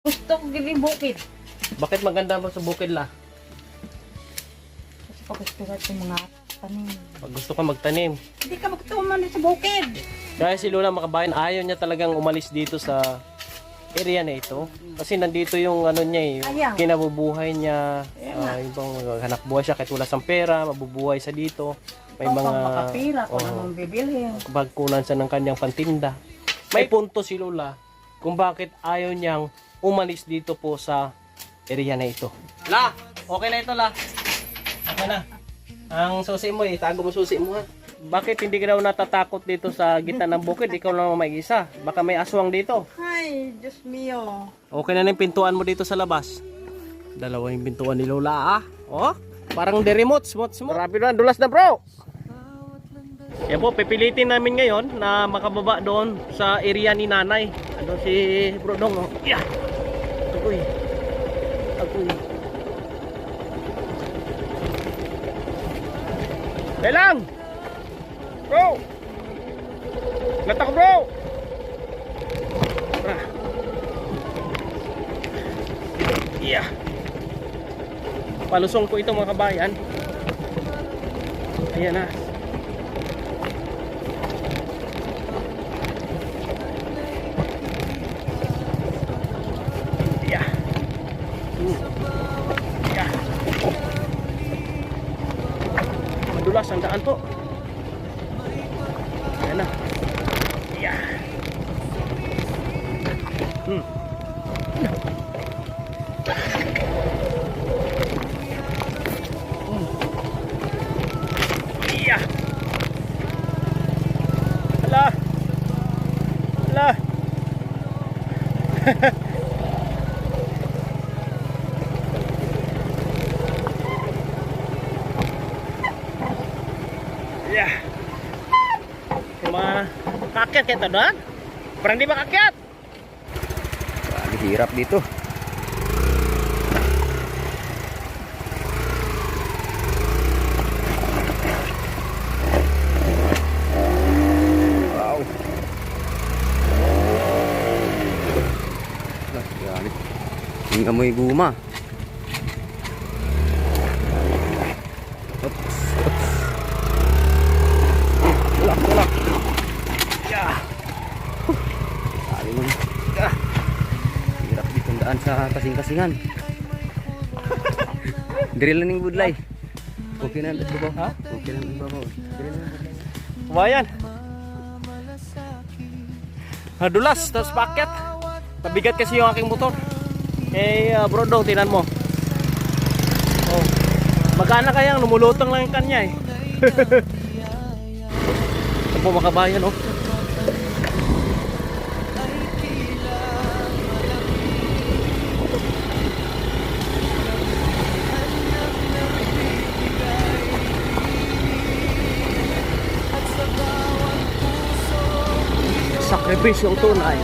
Gusto ko gawing bukid. Bakit maganda mo sa bukid la? Kasi pag gusto ka itong mga tanim. Pag gusto ka magtanim. Hindi ka magtuman sa bukid. Kaya si Lola Makabayan, ayaw niya talagang umalis dito sa area na ito. Kasi nandito yung ano niya eh, yung Ayaw. kinabubuhay niya. Yung bang hanap buhay siya kahit wala siyang pera, mabubuhay sa dito. May Pag mga makapira ko oo, naman bibilhin. pagkunan siya ng kanyang pantinda. May punto si Lola kung bakit ayaw niyang umalis dito po sa area na ito. La, okay na ito la. Okay na. Ang susi mo itago mo susi mo ha. Bakit hindi ka daw natatakot dito sa gitna ng bukid? Ikaw lang mag-isa. Baka may aswang dito. Ay, Diyos mio. Okay na yung pintuan mo dito sa labas. Dalawa yung pintuan ni Lola ah. Oh, parang the remote. Grabe na, dulas na bro. Yan po, pipilitin namin ngayon na makababa doon sa area ni nanay. Ano si Bro Dong? Oh. Yeah. Agoy. Lelang! Bro! Latak bro! Tara. Yeah. Palusong po ito mga kabayan. Ayan na. Yeah. Yeah. Madulas ang daan po. Ayan na. Yeah. Iya. Hala. Hala. Ya. Cuma kaget kita doang. Pernah di kaget? Grabe, hirap dito. Wow. Grabe. Yung amoy guma. Oops. Tulak. Ya. Grabe man. Hirap dito ang daan sa kasing-kasingan. Drill na ning budlay. Okay na ito ba? Ha? Okay na ito ba? Lumayan. Dulas, tapos paket. Mabigat kasi yung aking motor. Bro Dong, tinan mo. Oh. Magana kayang lumulutang lang yung kanya eh. Ito po mga kabayan oh. Sakripisyong tunay.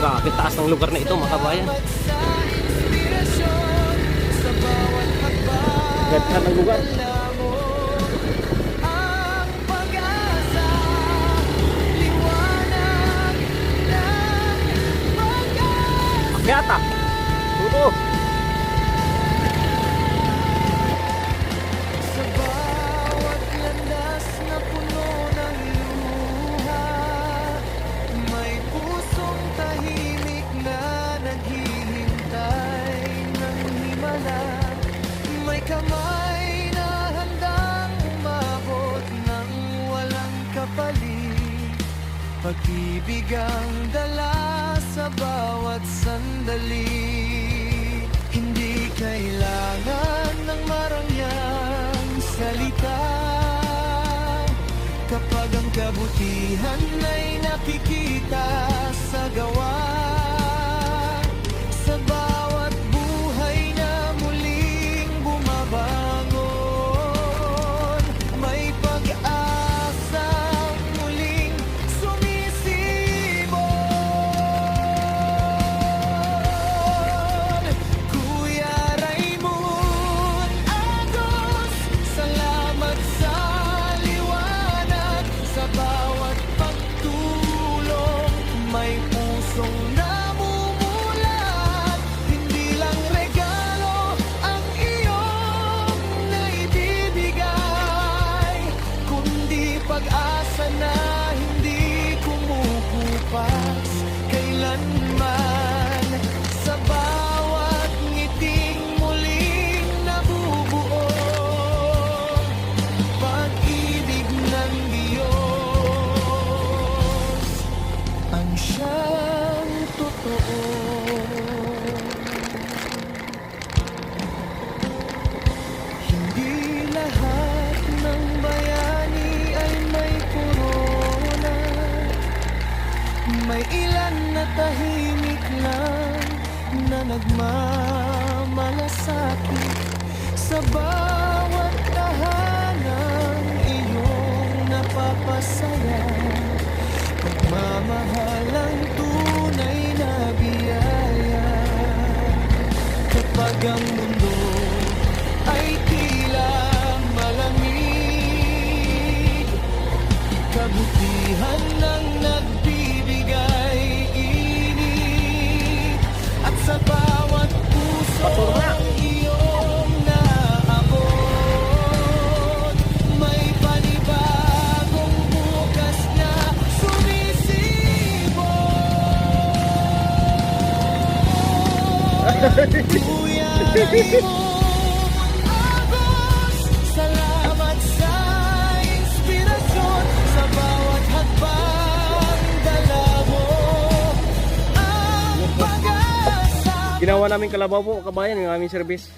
Grabe taas ng lugar na ito mga kabayan. Ganda ng lugar. Akyata. Tuto. Pag-ibig ang dala sa bawat sandali. Hindi kailangan ng marangyang salita kapag ang kabutihan ay nakikita sa gawa. Sa bawat buhay na muling bumabangon, may pag-asang muling sumisibol. tahimik lang na nagmamalasakit sa bawat tahanang iyong napapasaya. Pagmamahal ang tunay na biyaya. Kapag ang mundo ay tila malamig, kabutihan ng nagbibigay init. At sa bawat puso ang iyong naabot, may panibagong bukas na sumisibol. Tuyay mo ang agos, salamat sa inspirasyon. Sa bawat hakbang dala mo ang pag-asa. Ginawa namin kalabaw po, kabayan, yung aming service.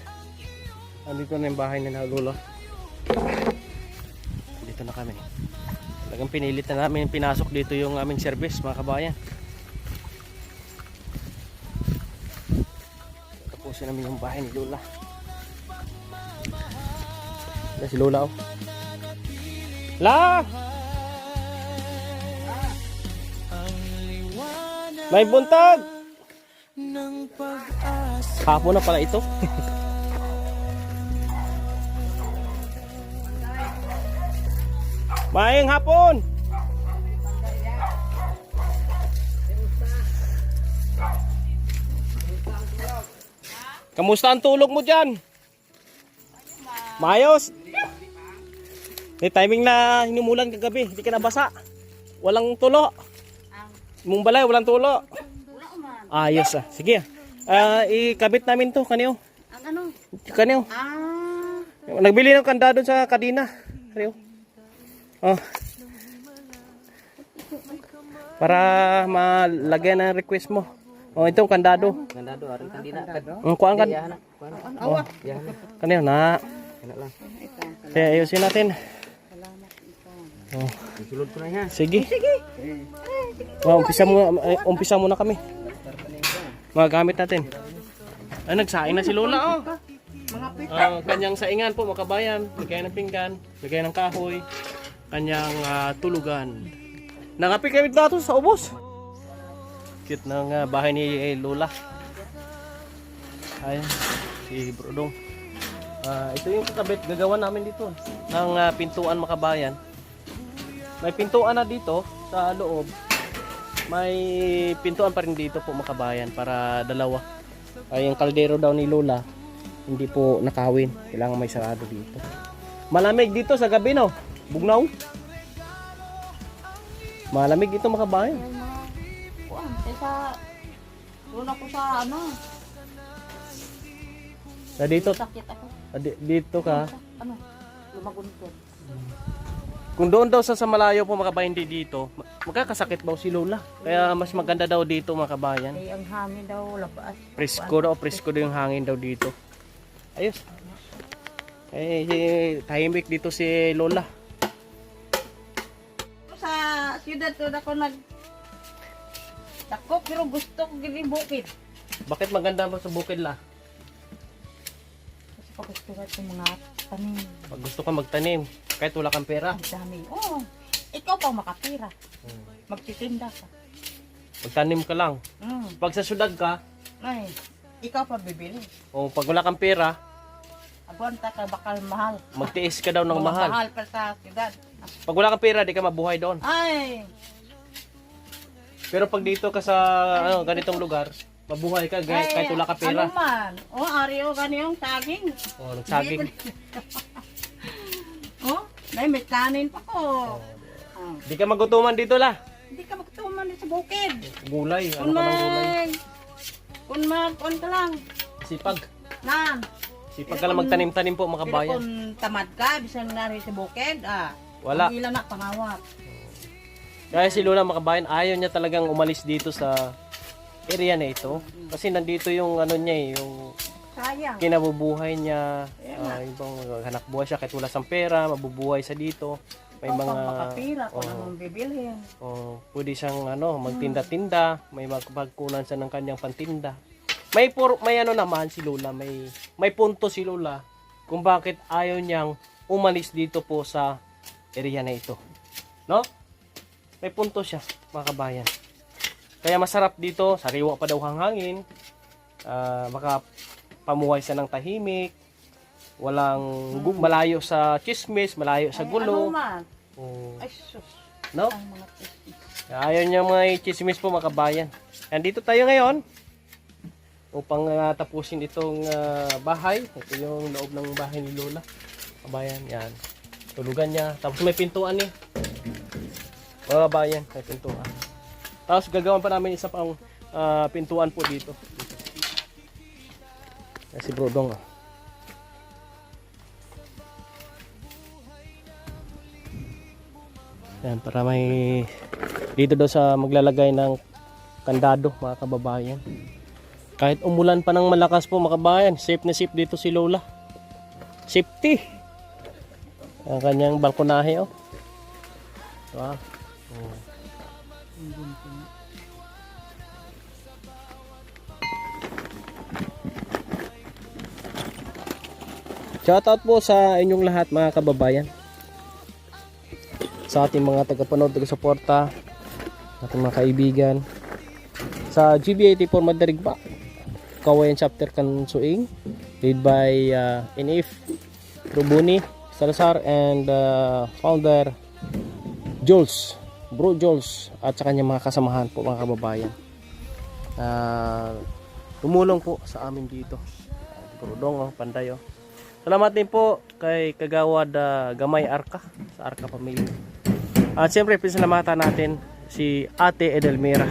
Andito na yung bahay na Lola. Dito na kami. Talagang pinilit na namin pinasok dito yung aming service, mga kabayan. Tapusin namin yung bahay ni Lola. Yan si Lola, oh. La! May buntag! Ng pag-asa. Hapon na pala ito. Maayong hapon! Kamusta ang tulog mo dyan? Maayos? May timing na hinumulan kagabi, hindi ka nabasa. Walang tulo. Mong balay, walang tulo. Ayos ah. Sige. Ikabit namin to, kaniyo. Ang ano? Kaniyo. Ah, Nagbili ng kandado sa kadina. Kaniyo. Oh. Para malagyan ng request mo. Oh, itong kandado. Kandado aring kandina. Kuhaan kan. Oh. awa. Kaniyo na. Lang. Kaya ayusin natin. Oh. Sulod ko na yan. Sige. Oh, umpisa muna kami. Mga gamit natin. Ay, nagsaing na si Lola, oh. Mga pit. Kanyang saingan po, makabayan. Lagay ng pinggan, lagay ng kahoy. Kanyang tulugan. Nangapi kami dito sa ubos. Cute ng bahay ni Lola. Ayan, si Brodong. Ito yung kakabit, gagawa namin dito. Ng pintuan, makabayan. May pintuan na dito sa loob. May pintuan pa rin dito po, makabayan, para dalawa. Yung kaldero daw ni Lola hindi po nakawin, kailangan may sarado dito. Malamig dito sa gabi, no? Bugnaw. Malamig dito, makabayan. Kuan, kaysa doon ako sa ano, Na dito, sakit ako. dito ka. Ano? Lumaguntot. Kung doon daw sa malayo po, makabayan, hindi dito, magkakasakit daw si Lola. Kaya mas maganda daw dito, makabayan. Eh, ang hangin daw labas. Presko daw yung hangin daw dito. Ayos. Tahimik dito si Lola. Sa siyudad to ako takop, pero gusto ko gini bukid. Bakit maganda mo sa bukid, la? Kasi pagustuhan yung mga tanim. Pag gusto ka magtanim, kahit wala kang pera, Ang dami. Oo. Ikaw pa makapira. Magtitinda ka. magtanim ka lang. Pag sa syudad ka, Ay, ikaw pa bibili. o pag wala kang pera, Aguanta ka bakal mahal. magtiis ka daw ng mahal. Mahal pa sa siyudad. Pag wala kang pera, di ka mabuhay doon. Ay, Pero pag dito ka sa ganitong lugar, mabuhay ka kahit wala ka pera. Ano man? O, ari o ganiyong saging. O, nagsaging. Oh, may kanin pa ko. Di ka magutuman dito, la. Hindi ka magtuman sa bukid. Gulay, ano ka ng gulay? Kung ka lang. Sipag. Nan. Sipag ka lang magtanim-tanim po, Pero makabayan. kung tamad ka, bisan nari sa bukid, Wala. Hindi lang na pangawat. Kaya si Lola, makabayan, ayaw niya talagang umalis dito sa area na ito. Kasi nandito yung ano niya, yung Sayang. kinabubuhay niya. Ibang hanap buhay siya kahit wala siyang pera, mabubuhay sa dito. may Ikaw mga pang makapira kung oo. anong bibilhin. Pwede siyang magtinda-tinda, may magpagkunan siya ng kanyang pantinda. May ano naman si Lola, may punto si Lola kung bakit ayaw niyang umalis dito po sa area na ito. No? May punto siya, mga kabayan. Kaya masarap dito, sariwa pa daw ang hangin. Makapamuhay siya ng tahimik. Walang malayo sa chismis, malayo sa Ay, gulo. ano man? Oh, Ay, sus. no? Ang mga chismis. Ayaw niya mga chismis po, mga kabayan. Nandito tayo ngayon upang tapusin itong bahay. Ito yung loob ng bahay ni Lola. Kabayan, yan. Tulugan niya. Tapos may pintuan eh. Mga kabayan, may pintuan. Tapos gagawin pa namin isa pang pintuan po dito. Si Brodong. Yan, para may dito daw sa maglalagay ng kandado, mga kababayan. Kahit umulan pa ng malakas po, mga kababayan, safe na safe dito si Lola. Safety. Ang kanyang balkonahe, oh. Wow. Oh. Shoutout po sa inyong lahat, mga kababayan. Sa ating mga tagapanood, taga-suporta, ating mga kaibigan. Sa GB84 Madarigba, Kawayan Chapter Kansuing, led by NF Rubuni Salazar and founder Jules, Bro Jules, at sa kanyang mga kasamahan po, mga kababayan. Tumulong po sa amin dito. Brodong, Panday. Salamat din po kay Kagawad Gamay Arca, sa Arca Family. At siyempre, pinasalamatan natin si Ate Edelmira.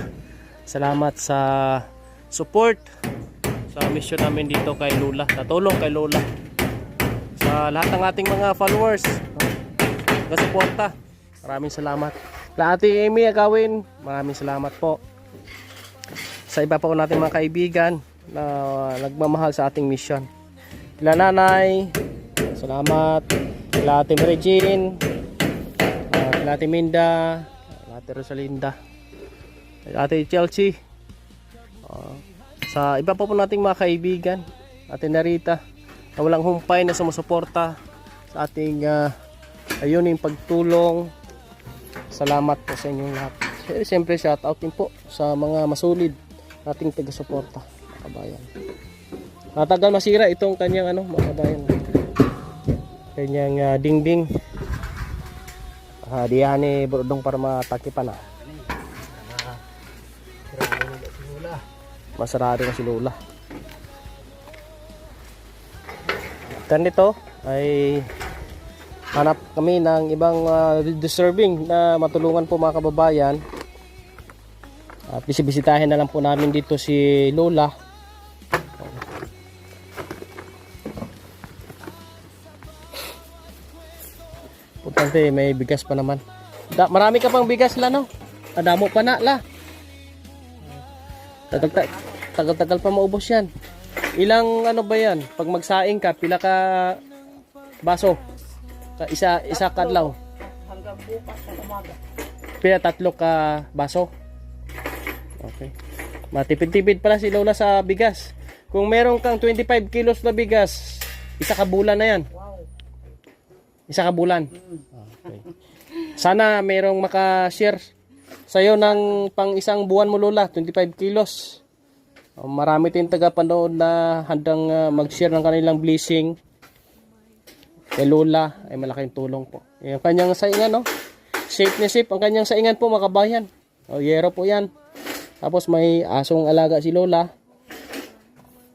Salamat sa support sa mission namin dito kay Lola. Natulong kay Lola. Sa lahat ng ating mga followers, nagsuporta. Maraming salamat. Sa Ate Amy Agawin, maraming salamat po. Sa iba pa po natin mga kaibigan na nagmamahal sa ating mission. Kila Nanay, salamat. Kila Ate Regine, kila Ate Minda, kila Ate Rosalinda, kila Ate Chelsea, sa iba pa po nating mga kaibigan, Ate Narita, na walang humpay na sumusuporta sa ating ayuning pagtulong. Salamat po sa inyong lahat. Siyempre shoutout din po sa mga masulid nating taga-suporta, mga kabayan. Matagal masira itong kanyang mga kabayan. Kanyang dingding. Diyan ni Brodong para matakipan na. Masarado na si Lola. Ganito ay hanap kami ng ibang deserving na matulungan po, mga kababayan. At bisibisitahin na lang po namin dito si Lola. Importante, may bigas pa naman. Marami ka pang bigas la, no? Adamo pa na la. Tagal-tagal pa maubos yan. Ilang ba yan? Pag magsaing ka, pila ka baso? Isa kadlaw. Hanggang bukas ng umaga. Pila 3 ka baso? Okay. Matipid-tipid pala si Lola sa bigas. Kung meron kang 25 kilos na bigas, isa ka bulan na yan. Wow. Isa ka bulan. Okay. Sana merong maka-share sa'yo ng pang isang buwan mo, Lola. 25 kilos. Marami tayong tagapanood na handang mag-share ng kanilang blessing kay Lola. Ay malaking tulong po. Yung kanyang saingan, no? Safe na safe ang kanyang saingan po, mga kabayan. Yero po yan. Tapos may asong alaga si Lola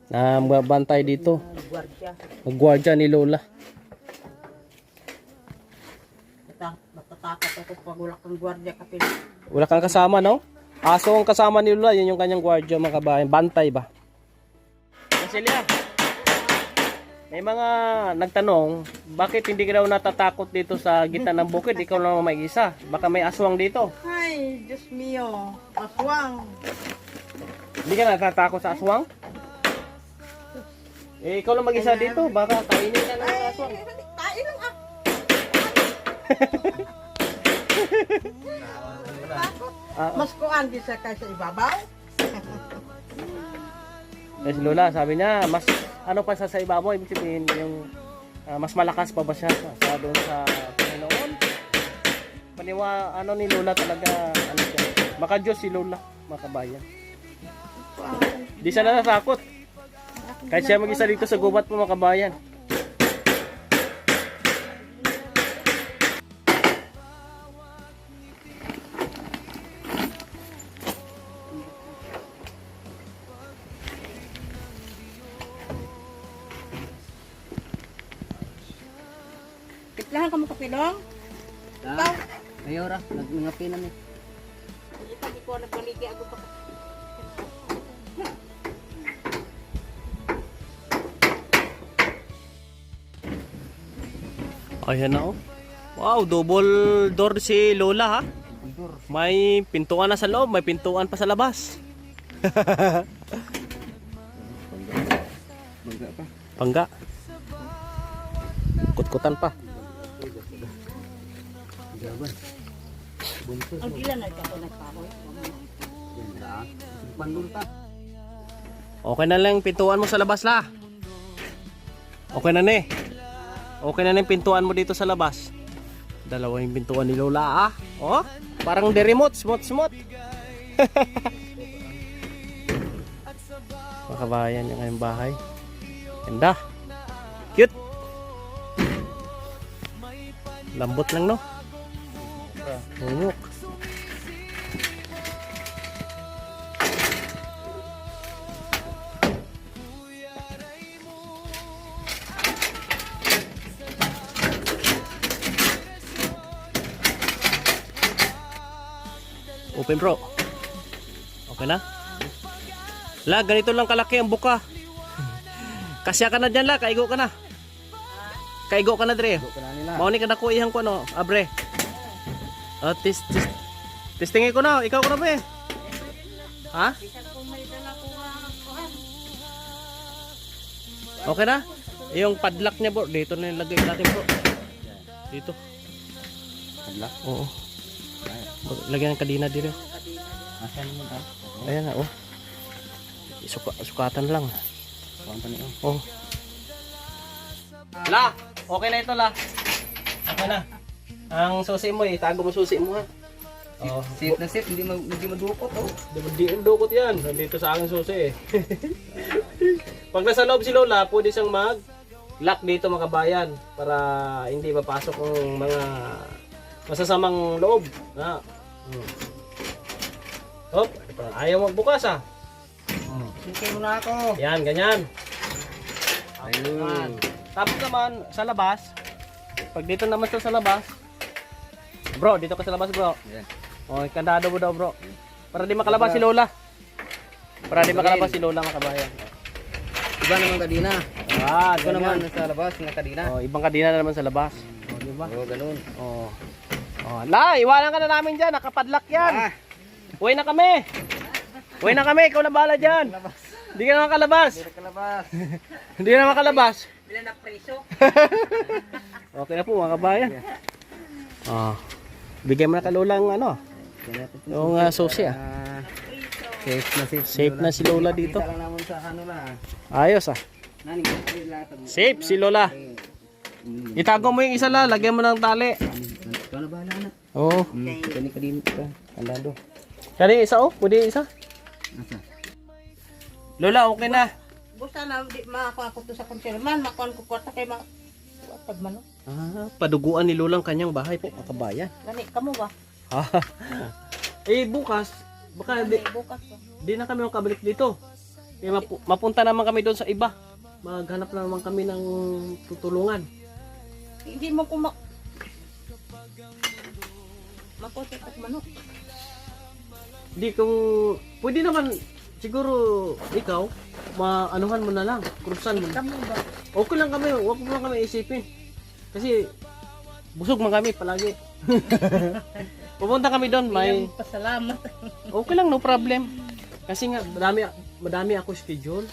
na magbantay dito. Magwardya ni Lola. Natatakot ako pag wala kang gwardiya kapila. Wala kang kasama, no? Aso ang kasama ni Lola, yun yung kanyang gwardiya, mga kabayan. Bantay ba? Cecilia, may mga nagtanong, bakit hindi ka daw natatakot dito sa gitna ng bukid? Ikaw lang mag-isa. Baka may aswang dito. Ay, Diyos mio. Aswang. Hindi ka natatakot sa aswang? Ikaw lang mag-isa dito. Baka kainin ka ng aswang. Kain lang ah. Mas kuan di sa kaysa ibabaw. Eh, si Lola, sabi niya, mas ano pa sa ibabaw, ibig sabihin yung mas malakas pa ba siya sa doon sa Panginoon? Ano ni Lola talaga, ano siya, maka-Diyos si Lola, makabayan. Di siya natatakot. Kahit siya mag-isa dito sa gubat po makabayan. Kitlahan ka mo kapilong. Ikaw. Ayaw ra, nagmingapinan eh. Ipag ko nagbaligi ako pa. Ayan na oh. Wow, double door si Lola ha. May pintuan na sa loob, may pintuan pa sa labas. Bangga pa. Pangga. Kutkutan pa. Gaban. Ang ilan na ito nagparoy. Yan ra. Pandul ta. Okay na lang yung pintuan mo sa labas la. Okay na ni. Okay na yung pintuan mo dito sa labas. Dalawa yung pintuan ni Lola ah. Oh, parang the remote, smooth. Makabayan yung ngayong bahay. Ganda. Cute. Lambot lang no. Humok. Open bro. Okay na? La, ganito lang kalaki ang buka. Kasya ka na dyan la, kaigo ka na. Kaigo ka na dre. Mauni ka na ko ihang ko no, abre. Testingin ko na, ikaw ko na ba eh. Ha? Okay na? Yung padlock niya bro, dito na nilagay natin bro. Dito. Padlock? Oo. Lagyan ng kadina dito. Asan mo ta? Ayan na, oh. Sukatan lang. Kuan pa niyo. Oh. La, okay na ito la. Okay na. Ang susi mo, itago mo susi mo ha. Oh, Safe na safe, hindi madukot oh. Di dukot yan. Nandito sa aking susi eh. Pag nasa loob si Lola, pwede siyang mag-lock dito makabayan para hindi mapasok ang mga masasamang loob. Ha? Hop, ayaw magbukas ah. Sige mo na ako. Yan, ganyan. Ayun. Tapos naman, sa labas, pag dito naman sa labas, bro, dito ka sa labas bro. Yan. O, kandado mo daw bro. Para di makalabas si Lola. Para di makalabas si Lola makabayan. Iba naman kadina. Ah, Ito naman ganyan. nasa labas ng kadina. Oh, ibang kadina na naman sa labas. O, di ba? Oh, ganun. Oh. Oh, la, iwanan ka na namin diyan, nakapadlock yan. Uwi na kami. Uwi na kami, ikaw na bahala diyan. Hindi ka na makalabas. Kalabas. Hindi na makalabas. Bila na preso. Okay na po mga kabayan. Oh. Bigyan mo na kalulang ano. Yung susi ah. Safe na safe. Safe na si Lola dito. Kita lang naman sa ano na. Ayos ah. Nani ko Safe si Lola. Itago mo yung isa la, lagyan mo ng tali. Ikaw na bahala na. Oo. Kani kadin ka. Andado. Kani isa oh, pwede isa. Asa? Lola, okay na. Busta na di makakuha ko to sa konserman, makuha ko kwarta kay pag mano. Ah, paduguan ni Lola ang kanyang bahay po, mga kabayan. Gani kamo ba? Eh bukas, baka di, Bukas ba? di na kami makabalik dito. Kaya mapunta naman kami doon sa iba. Maghanap na naman kami ng tutulungan. Hindi mo ko makuha pag mano. Hindi kung pwede naman siguro ikaw maanuhan mo na lang, krusan mo. Kamo ba? Okay lang kami, wag mo lang kami isipin. Kasi busog man kami palagi. Pupunta kami doon, may Pasalamat. okay lang, no problem. Kasi nga madami ako schedule.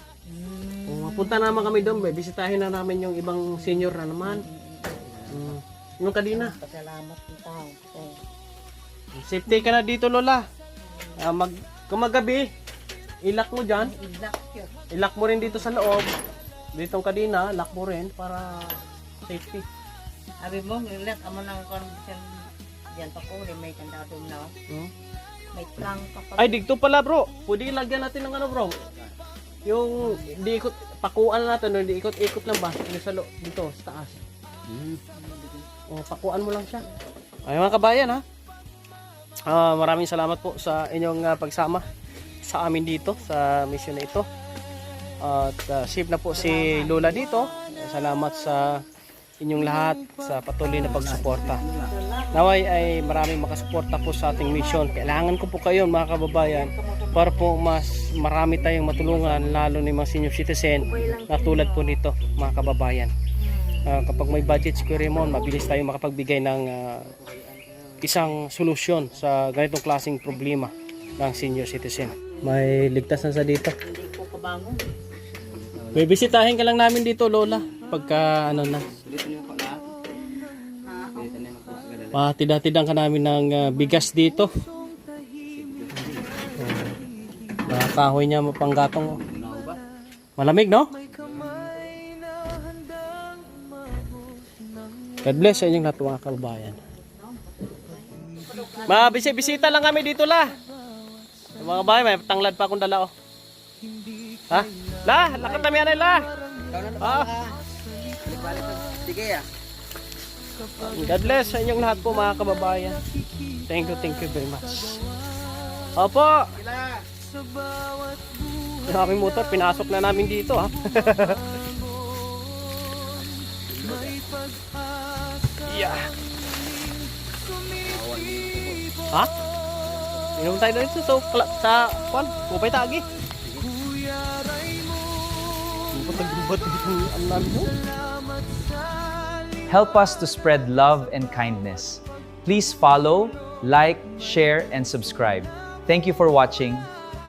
Kung mapunta naman kami doon, bisitahin na namin yung ibang senior na naman. Yung kadina. Pasalamat ng tao. Safety ka na dito, Lola. Kung magabi, ilak mo dyan. Ilak mo rin dito sa loob. Ditong kadina, lock mo rin para safety. Sabi mo, nilak amo ng condition diyan pa ko, may kandado na. May plank pa pa. Ay, dito pala bro. Pwede lagyan natin ng ano bro. Yung di ikot, pakuan natin, no? Di ikot-ikot lang ba? Yung sa dito, sa taas. O, pakuan mo lang siya. Ay mga kabayan ha. Maraming salamat po sa inyong pagsama sa amin dito sa mission na ito. At safe na po si Lola dito. Salamat sa inyong lahat sa patuloy na pagsuporta. Naway ay maraming makasuporta po sa ating mission. Kailangan ko po kayo mga kababayan para po mas marami tayong matulungan, lalo ni mga senior citizen na tulad po nito mga kababayan. Kapag may budget si Kuya Raymond, mabilis tayong makapagbigay ng isang solusyon sa ganitong klaseng problema ng senior citizen. May ligtas na sa dito. Hindi ko kabangon. May bisitahin ka lang namin dito, Lola. Pagka ano na. Dito niyo pa lahat. Dito na yung pagkagalala. Patida-tidang ka namin ng bigas dito. Kahoy niya mapanggatong. Unaw ba? Malamig, no? God bless sa inyong lahat mga kababayan. Bisita lang kami dito, La. Mga kababayan, may tanglad pa akong dala, oh. Ha? La, lakad kami anay, La. Sige ah. God bless sa inyong lahat po mga kababayan. Thank you very much. Opo. Yung aming motor, pinasok na namin dito ha. Yeah. Ha? Inom tayo dito sa kwan, kupay tagi. Help us to spread love and kindness. Please follow, like, share, and subscribe. Thank you for watching.